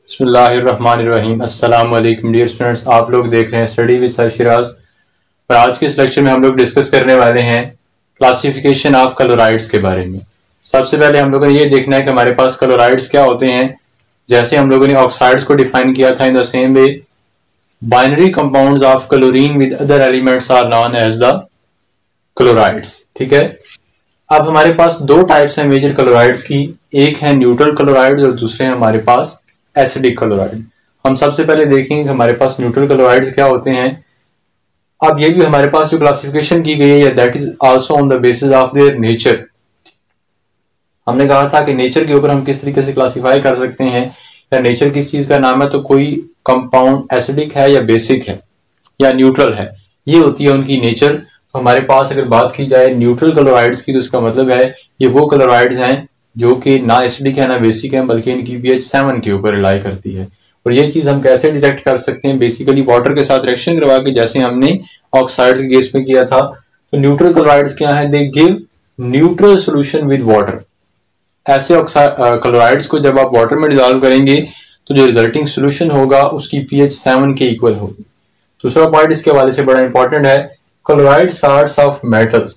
बिस्मिल्लाहिर्रहमानिर्रहीम। अस्सलाम वालेकुम डियर स्टूडेंट्स, आप लोग देख रहे हैं स्टडी विद सर शिराज। और आज के इस लेक्चर में हम लोग डिस्कस करने वाले हैं क्लासिफिकेशन ऑफ क्लोराइड्स के बारे में। सबसे पहले हम लोगों ने ये देखना है कि हमारे पास क्लोराइड्स क्या होते हैं। जैसे हम लोगों ने ऑक्साइड्स को डिफाइन किया था, in the same way binary compounds of chlorine with other elements are known as the chlorides. ठीक है, अब हमारे पास दो टाइप्स हैं मेजर क्लोराइड्स की, एक है न्यूट्रल क्लोराइड और दूसरे हैं हमारे पास एसिडिक क्लोराइड। हम सबसे पहले देखेंगे कि हमारे पास न्यूट्रल क्लोराइड्स क्या होते हैं। अब ये भी हमारे पास जो क्लासिफिकेशन की गई है that is also on the basis of their nature. हमने कहा था कि नेचर के ऊपर हम किस तरीके से क्लासिफाई कर सकते हैं या नेचर किस चीज का नाम है, तो कोई कंपाउंड एसिडिक है या बेसिक है या न्यूट्रल है, ये होती है उनकी नेचर। तो हमारे पास अगर बात की जाए न्यूट्रल क्लोराइड्स की तो इसका मतलब है ये वो क्लोराइड्स हैं जो कि ना एसिडिक है ना बेसिक है, बल्कि इनकी pH 7 के ऊपर रिलाई करती है। और ये चीज हम कैसे डिटेक्ट कर सकते हैं, बेसिकली वाटर के साथ रिएक्शन करवा के, जैसे हमने ऑक्साइड्स के केस में किया था। तो न्यूट्रल क्लोराइड्स क्या है, they give neutral solution with water. ऐसे क्लोराइड्स को जब आप वाटर में डिजोल्व करेंगे तो जो रिजल्टिंग सोल्यूशन होगा उसकी pH 7 के इक्वल होगी। दूसरा पॉइंट इसके हवाले से बड़ा इंपॉर्टेंट है, क्लोराइड साल्ट्स ऑफ मेटल्स।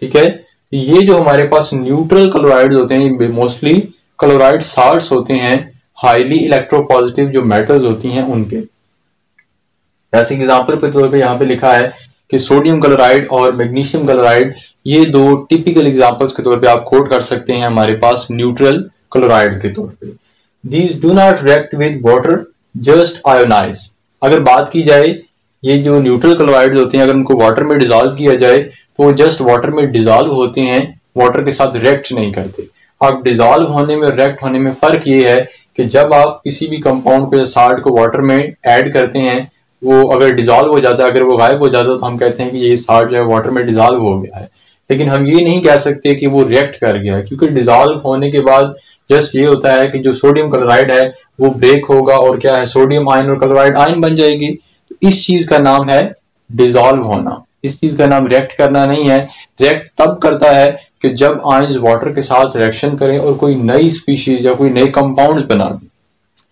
ठीक है, ये जो हमारे पास न्यूट्रल क्लोराइड्स होते हैं मोस्टली क्लोराइड साल्ट्स होते हैं, हाईली इलेक्ट्रोपॉजिटिव जो मेटल्स होती हैं उनके। जैसे एग्जांपल के तौर पे यहाँ पे लिखा है कि सोडियम क्लोराइड और मैग्नीशियम क्लोराइड, ये दो टिपिकल एग्जांपल्स के तौर पे आप कोट कर सकते हैं हमारे पास न्यूट्रल क्लोराइड्स के तौर पे। These do not react with water, just ionize. अगर बात की जाए ये जो न्यूट्रल क्लोराइड्स होते हैं, अगर उनको वाटर में डिजोल्व किया जाए तो वो जस्ट वाटर में डिजोल्व होते हैं, वाटर के साथ रिएक्ट नहीं करते। अब डिजोल्व होने में और रिएक्ट होने में फर्क ये है कि जब आप किसी भी कंपाउंड को या साल्ट को वाटर में ऐड करते हैं, वो अगर डिजोल्व हो जाता है, अगर वो गायब हो जाता है तो हम कहते हैं कि ये साल्ट जो है वाटर में डिजोल्व हो गया है। लेकिन हम ये नहीं कह सकते कि वो रिएक्ट कर गया है, क्योंकि डिजोल्व होने के बाद जस्ट ये होता है कि जो सोडियम क्लोराइड है वो ब्रेक होगा और क्या है, सोडियम आयन और क्लोराइड आयन बन जाएगी। तो इस चीज का नाम है डिजोल्व होना, इस चीज का नाम रिएक्ट करना नहीं है। रिएक्ट तब करता है कि जब आयंस वाटर के साथ रिएक्शन करें और कोई नई स्पीशीज या कोई नए कंपाउंड्स बना दें।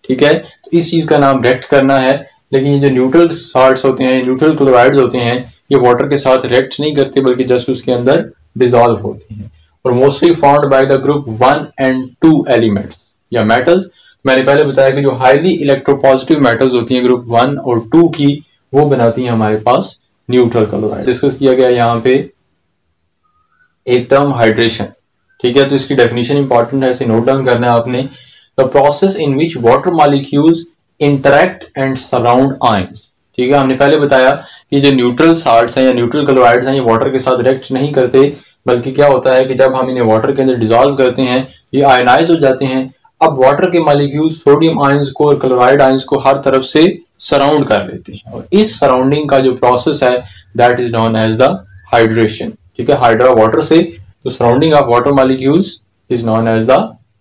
ठीक है, तो इस चीज का नाम रिएक्ट करना है। लेकिन ये जो न्यूट्रल साल्ट्स होते हैं, न्यूट्रल क्लोराइड्स होते हैं, ये वाटर के साथ रिएक्ट नहीं करते बल्कि जस्ट उसके अंदर डिजोल्व होते हैं और mostly found by the group 1 and 2 elements या मेटल्स। मैंने पहले बताया कि जो हाईली इलेक्ट्रोपॉजिटिव मेटल्स होती हैं ग्रुप 1 और 2 की, वो बनाती हैं हमारे पास न्यूट्रल क्लोराइड। डिस्कस किया गया यहाँ पे एक टर्म हाइड्रेशन। ठीक है, तो इसकी डेफिनेशन इंपॉर्टेंट है, इसे नोट डाउन करना है आपने। The process in which water molecules interact and surround ions. ठीक है, हमने पहले बताया कि जो न्यूट्रल साल्ट्स हैं या न्यूट्रल क्लोराइड्स हैं, ये वाटर के साथ रिएक्ट नहीं करते, बल्कि क्या होता है कि जब हम इन्हें वाटर के अंदर डिजोल्व करते हैं ये आयनाइज हो जाते हैं। अब वाटर के मॉलिक्यूल सोडियम आयंस को और क्लोराइड आयंस को हर तरफ से सराउंड कर लेते हैं और इस सराउंडिंग का जो प्रोसेस है that is known as the hydration. ठीक है, हाइड्रा वाटर से, तो surrounding of water molecules is known as the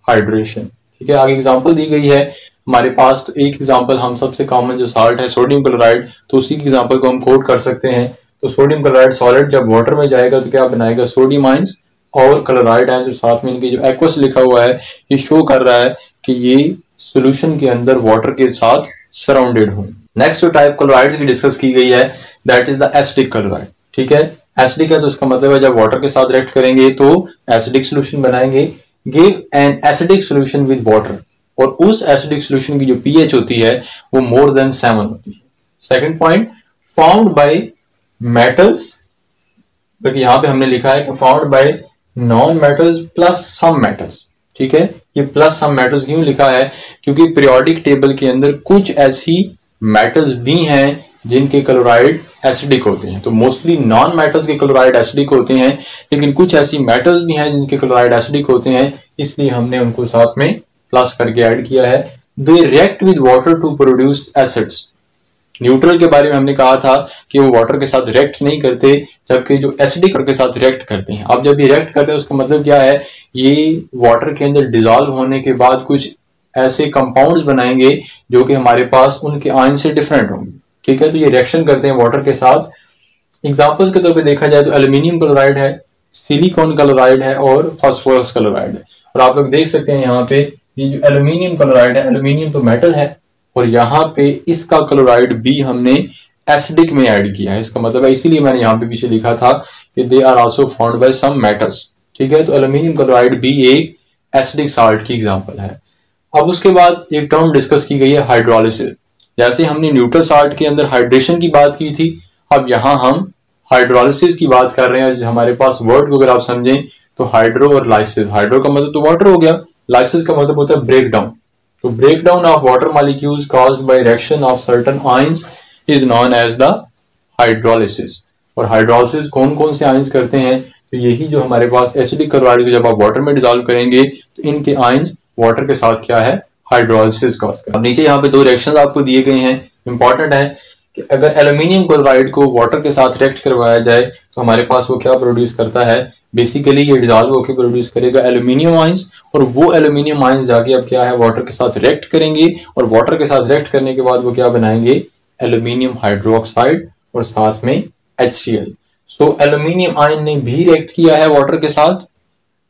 hydration. ठीक है, आगे एग्जांपल दी गई है हमारे पास। तो एक एग्जांपल हम सबसे कॉमन जो साल्ट है सोडियम क्लोराइड, तो उसी की एग्जांपल को हम कोट कर सकते हैं। तो सोडियम क्लोराइड सॉलिड जब वाटर में जाएगा तो क्या बनाएगा, सोडियम आयंस और क्लोराइड आयंस, और साथ में इनके जो एक्वस लिखा हुआ है ये शो कर रहा है कि ये सोल्यूशन के अंदर वाटर के साथ सराउंडेड हो। नेक्स्ट जो टाइप क्लोराइड्स की डिस्कस की गई है that is the acidic chloride. ठीक है, एसिडिक है तो इसका मतलब है जब वाटर के साथ रिएक्ट करेंगे तो एसिडिक सोल्यूशन बनाएंगे। Give an acidic solution with water, और उस एसिडिक सोल्यूशन की जो pH होती है वो मोर देन 7 होती है। Second point, found by metals, बल्कि यहां पे हमने लिखा है कि found by non metals plus some metals. ठीक है, ये प्लस सम मेटल्स क्यों लिखा है, क्योंकि पीरियोडिक टेबल के अंदर कुछ ऐसी मेटल्स भी हैं जिनके क्लोराइड एसिडिक होते हैं। तो मोस्टली नॉन मेटल्स के क्लोराइड एसिडिक होते हैं, लेकिन कुछ ऐसी मेटल्स भी हैं जिनके क्लोराइड एसिडिक होते हैं, इसलिए हमने उनको साथ में प्लस करके ऐड किया है। They react with water to produce acids. Neutral के बारे में हमने कहा था कि वो वाटर के साथ रिएक्ट नहीं करते, जबकि जो एसिडिक के साथ रिएक्ट करते हैं। अब जब ये रिएक्ट करते हैं उसका मतलब क्या है, ये वाटर के अंदर डिजोल्व होने के बाद कुछ ऐसे कंपाउंड्स बनाएंगे जो कि हमारे पास उनके आयन से डिफरेंट होंगे। ठीक है, तो ये रिएक्शन करते हैं वाटर के साथ। एग्जांपल्स के तौर पे देखा जाए तो एल्यूमिनियम क्लोराइड है, सिलिकॉन क्लोराइड है और फास्फोरस क्लोराइड है। और आप लोग देख सकते हैं यहाँ पे ये जो एल्यूमिनियम क्लोराइड है, एल्यूमिनियम तो मेटल है और यहाँ पे इसका क्लोराइड भी हमने एसिडिक में ऐड किया है। इसका मतलब है, इसीलिए मैंने यहाँ पे पीछे लिखा था कि they are also found by some metals. ठीक है, तो एल्यूमिनियम क्लोराइड भी एक एसिडिक साल्ट की एग्जांपल है। अब उसके बाद एक टर्म डिस्कस की गई है हाइड्रोलिसिस। जैसे हमने न्यूट्रल साल्ट के अंदर हाइड्रेशन की बात की थी, अब यहाँ हम हाइड्रोलिसिस की बात कर रहे हैं। हमारे पास वर्ड को अगर आप समझें तो हाइड्रो और लाइसिस, हाइड्रो का मतलब तो वाटर हो गया, लाइसिस का मतलब होता है ब्रेक डाउन। तो break down of water molecules caused by reaction of certain ions is known as the hydrolysis. और हाइड्रोलिसिस कौन कौन से आयंस करते हैं, तो यही जो हमारे पास एसिडिक क्लोराइड को जब आप वाटर में डिसॉल्व करेंगे तो इनके आयंस वाटर के साथ क्या है, हाइड्रोलिसिस कॉज कर। नीचे यहाँ पे दो रिएक्शंस आपको दिए गए हैं। इंपॉर्टेंट है कि अगर एल्यूमिनियम क्लोराइड को वाटर के साथ रिएक्ट करवाया जाए तो हमारे पास वो क्या प्रोड्यूस करता है, बेसिकली ये डिसॉल्व होकर प्रोड्यूस करेगा एल्यूमिनियम आयंस, और वो एल्यूमिनियम आयंस जाके अब क्या है, वाटर के साथ रिएक्ट करेंगे और वाटर के साथ रिएक्ट करने के बाद वो क्या बनाएंगे, एल्यूमिनियम हाइड्रोक्साइड और साथ में HCl। सो एल्यूमिनियम आयन ने भी रिएक्ट किया है वाटर के साथ,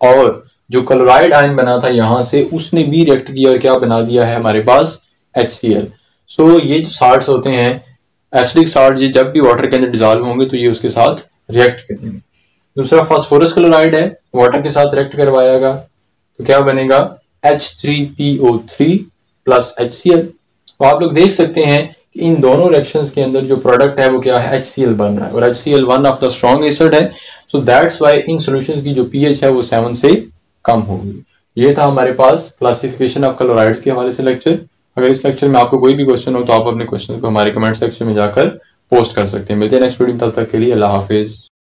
और जो क्लोराइड आयन बना था यहां से उसने भी रिएक्ट किया और क्या बना दिया है हमारे पास HCl। सो ये जो साल्ट्स होते हैं एसिडिक साल्ट, ये जब भी वाटर के अंदर डिसॉल्व होंगे तो ये उसके साथ रिएक्ट करेंगे। दूसरा फास्फोरस क्लोराइड है, वाटर के साथ रिएक्ट करवाएगा तो क्या बनेगा, H3PO3 प्लस HCl। तो आप लोग देख सकते हैं कि इन दोनों रिएक्शंस के अंदर जो प्रोडक्ट है वो क्या है, HCl बन रहा है, और HCl one of the strong acid है। So that's why in solutions की जो pH है वो 7 से कम होगी। ये था हमारे पास क्लासिफिकेशन ऑफ क्लोराइड्स के हवाले से लेक्चर। अगर इस लेक्चर में आपको कोई भी क्वेश्चन हो तो आप अपने क्वेश्चन को हमारे कमेंट सेक्शन में जाकर पोस्ट कर सकते हैं। मिलते हैं नेक्स्ट वीडियो, तब तक के लिए अल्लाह हाफिज।